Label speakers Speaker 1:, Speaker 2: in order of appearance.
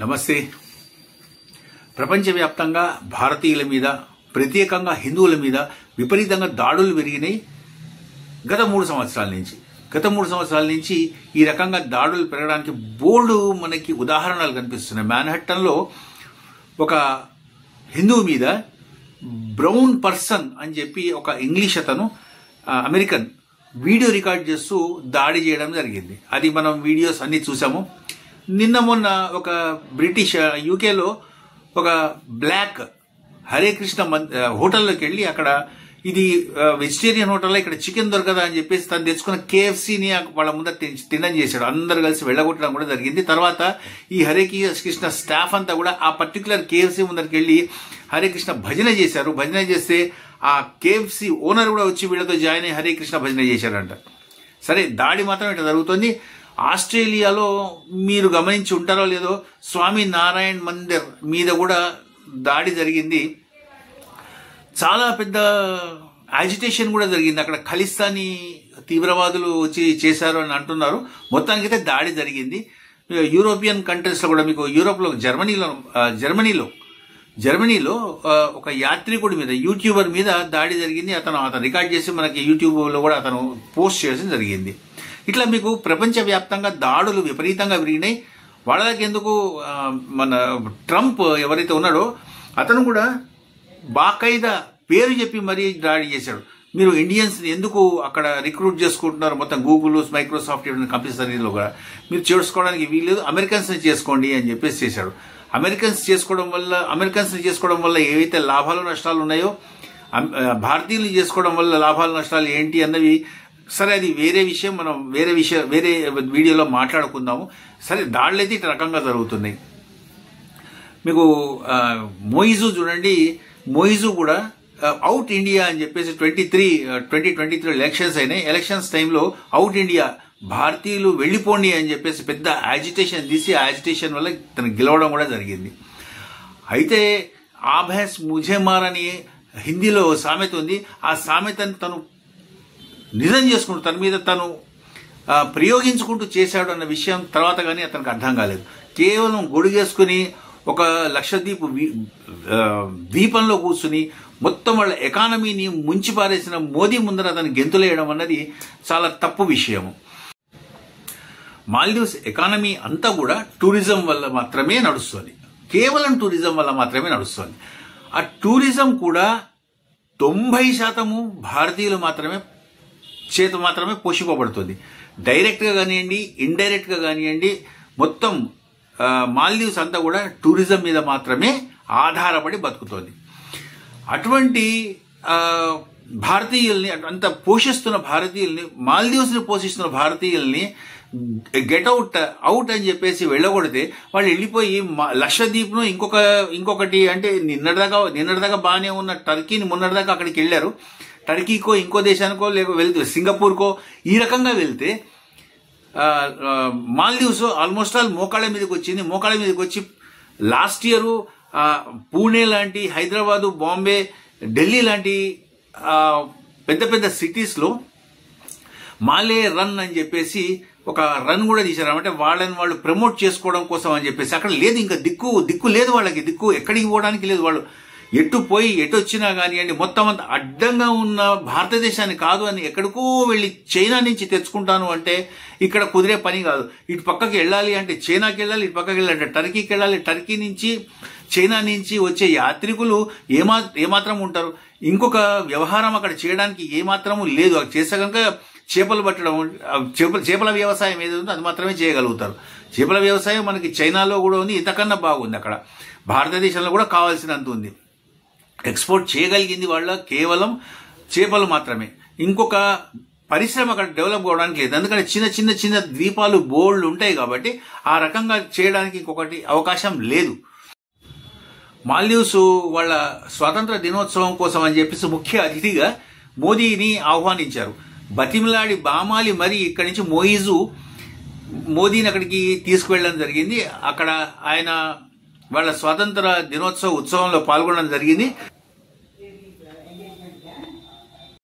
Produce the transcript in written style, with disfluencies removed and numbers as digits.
Speaker 1: నమస్తే. ప్రపంచవ్యాప్తంగా భారతీయుల మీద, ప్రత్యేకంగా హిందువుల మీద విపరీతంగా దాడులు పెరిగినాయి గత 3 సంవత్సరాల నుంచి ఈ రకంగా దాడులు పెరగడానికి బోల్డ్ మనకి ఉదాహరణలు కనిపిస్తున్నాయి. మ్యాన్హట్టన్లో ఒక హిందువు మీద బ్రౌన్ పర్సన్ అని చెప్పి ఒక ఇంగ్లీష్ అతను అమెరికన్ వీడియో రికార్డ్ చేస్తూ దాడి చేయడం జరిగింది. అది మనం వీడియోస్ అన్ని చూసాము. నిన్న మొన్న ఒక బ్రిటిష్ యూకేలో ఒక బ్లాక్ హరే కృష్ణ హోటల్లోకి వెళ్ళి అక్కడ ఇది వెజిటేరియన్ హోటల్లో ఇక్కడ చికెన్ దొరకదా అని చెప్పేసి తను తెచ్చుకున్న కేఎఫ్సీని వాళ్ళ ముందర తినడం చేశాడు. అందరు కలిసి వెళ్ళగొట్టడం కూడా జరిగింది. తర్వాత ఈ హరే కృష్ణ స్టాఫ్ అంతా కూడా ఆ పర్టికులర్ కేఎఫ్సీ ముందరికి వెళ్ళి హరే కృష్ణ భజన చేశారు. భజన చేస్తే ఆ కేఎఫ్సీ ఓనర్ కూడా వచ్చి వీళ్ళతో జాయిన్ అయ్యి హరే కృష్ణ భజన చేశారంట. సరే, దాడి మాత్రం ఇట్లా జరుగుతుంది. ఆస్ట్రేలియాలో మీరు గమనించి ఉంటారో లేదో, స్వామి నారాయణ్ మందిర్ మీద కూడా దాడి జరిగింది. చాలా పెద్ద యాజిటేషన్ కూడా జరిగింది. అక్కడ ఖలిస్తానీ తీవ్రవాదులు వచ్చి చేశారు అని అంటున్నారు. మొత్తానికైతే దాడి జరిగింది. యూరోపియన్ కంట్రీస్లో కూడా, మీకు యూరోప్లో జర్మనీలో ఒక యాత్రికుడి మీద, యూట్యూబర్ మీద దాడి జరిగింది. అతను రికార్డ్ చేసి మనకి యూట్యూబ్లో కూడా అతను పోస్ట్ చేయడం జరిగింది. ఇట్లా మీకు ప్రపంచవ్యాప్తంగా దాడులు విపరీతంగా పెరిగినాయి. వాళ్ళకెందుకు మన ట్రంప్ ఎవరైతే ఉన్నాడో అతను కూడా బాకాయిదా పేరు చెప్పి మరీ దాడి చేశాడు. మీరు ఇండియన్స్ ఎందుకు అక్కడ రిక్రూట్ చేసుకుంటున్నారు, మొత్తం గూగుల్, మైక్రోసాఫ్ట్ కంపెనీస్ అన్నిటిలో కూడా మీరు చేసుకోవడానికి వీల్లేదు, అమెరికన్స్ చేసుకోండి అని చెప్పేసి చేశాడు. అమెరికన్స్ చేసుకోవడం వల్ల ఏవైతే లాభాలు నష్టాలు ఉన్నాయో, భారతీయులు చేసుకోవడం వల్ల లాభాలు నష్టాలు ఏంటి అన్నవి సరే, అది వేరే విషయం. మనం వేరే వీడియోలో మాట్లాడుకుందాము. సరే, దాడులు అయితే ఇటు రకంగా జరుగుతున్నాయి. మీకు మొయిజు చూడండి, మొయిజు కూడా అవుట్ ఇండియా అని చెప్పేసి 2023 ఎలక్షన్స్ అయినాయి. ఎలక్షన్స్ టైంలో అవుట్ ఇండియా, భారతీయులు వెళ్లిపోండి అని చెప్పేసి పెద్ద యాజిటేషన్ తీసి, ఆ యాజిటేషన్ వల్ల తను గెలవడం కూడా జరిగింది. అయితే ఆభ్యాస్ ముఝే మారని హిందీలో సామెత ఉంది. ఆ సామెతని తను నిజం చేసుకుంటూ తన మీద తను ప్రయోగించుకుంటూ చేశాడు అన్న విషయం తర్వాత కానీ అతనికి అర్థం కాలేదు. కేవలం గొడుగేసుకుని ఒక లక్షద్వీప్ ద్వీపంలో కూర్చుని మొత్తం వాళ్ళ ఎకానమీని ముంచిపారేసిన మోదీ ముందర అతను గెంతులేయడం అన్నది చాలా తప్పు విషయము. మాల్దీవ్స్ ఎకానమీ అంతా కూడా టూరిజం వల్ల మాత్రమే నడుస్తుంది. కేవలం టూరిజం వల్ల మాత్రమే నడుస్తుంది. ఆ టూరిజం కూడా 90% భారతీయులు చేత మాత్రమే పోషింపబడుతుంది. డైరెక్ట్గా కానివ్వండి, ఇండైరెక్ట్గా కానివ్వండి, మొత్తం మాల్దీవ్స్ అంతా కూడా టూరిజం మీద మాత్రమే ఆధారపడి బతుకుతోంది. అటువంటి భారతీయుల్ని అంత పోషిస్తున్న భారతీయుల్ని, మాల్దీవ్స్ని పోషిస్తున్న భారతీయుల్ని గెట్ అవుట్ అని చెప్పేసి వెళ్ళగొడితే వాళ్ళు వెళ్ళిపోయి లక్షద్వీప్ను ఇంకొకటి అంటే నిన్నటిదాకా బాగానే ఉన్న టర్కీని మొన్నటిదాకా అక్కడికి వెళ్ళారు. టర్కీకో ఇంకో దేశానికో వెళ్తే సింగపూర్కో ఈ రకంగా వెళ్తే మాల్దీవ్స్ ఆల్మోస్ట్ ఆల్ మోకాళ్ళ మీదకి వచ్చి లాస్ట్ ఇయర్ పూణే లాంటి, హైదరాబాదు, బాంబే, ఢిల్లీ లాంటి పెద్ద పెద్ద సిటీస్లో మాలే రన్ అని చెప్పేసి ఒక రన్ కూడా తీశారు. అంటే వాళ్ళని వాళ్ళు ప్రమోట్ చేసుకోవడం కోసం అని చెప్పేసి అక్కడ లేదు, ఇంకా దిక్కు లేదు వాళ్ళకి, ఎక్కడికి పోవడానికి లేదు. వాళ్ళు ఎటు వచ్చినా కానివ్వండి, మొత్తం అంతా అడ్డంగా ఉన్న భారతదేశాన్ని కాదు అని ఎక్కడికో వెళ్ళి చైనా నుంచి తెచ్చుకుంటాను అంటే ఇక్కడ కుదిరే పని కాదు. ఇటు పక్కకి వెళ్ళాలి అంటే చైనాకి వెళ్ళాలి, ఇటు పక్కకి వెళ్ళాలంటే టర్కీకి వెళ్ళాలి. టర్కీ నుంచి, చైనా నుంచి వచ్చే యాత్రికులు ఏమాత్రం ఉంటారు. ఇంకొక వ్యవహారం అక్కడ చేయడానికి ఏమాత్రము లేదు. అది చేస్తే కనుక చేపలు పట్టడం, చేపల వ్యవసాయం ఏది ఉందో అది మాత్రమే చేయగలుగుతారు. చేపల వ్యవసాయం మనకి చైనాలో కూడా ఉంది, ఇంతకన్నా బాగుంది. అక్కడ భారతదేశంలో కూడా కావాల్సినంత ఉంది. ఎక్స్పోర్ట్ చేయగలిగింది వాళ్ళ కేవలం చేపలు మాత్రమే. ఇంకొక పరిశ్రమ అక్కడ డెవలప్ కావడానికి లేదు. ఎందుకంటే చిన్న ద్వీపాలు బోల్డ్ ఉంటాయి కాబట్టి ఆ రకంగా చేయడానికి ఇంకొకటి అవకాశం లేదు. మాల్దీవ్స్ వాళ్ళ స్వాతంత్ర దినోత్సవం కోసం అని చెప్పేసి ముఖ్య అతిథిగా మోదీని ఆహ్వానించారు. బతిమిలాడి బామాలి మరి ఇక్కడి నుంచి మోదీని అక్కడికి తీసుకువెళ్ళడం జరిగింది. అక్కడ ఆయన వాళ్ళ స్వాతంత్ర దినోత్సవ ఉత్సవంలో పాల్గొనడం జరిగింది.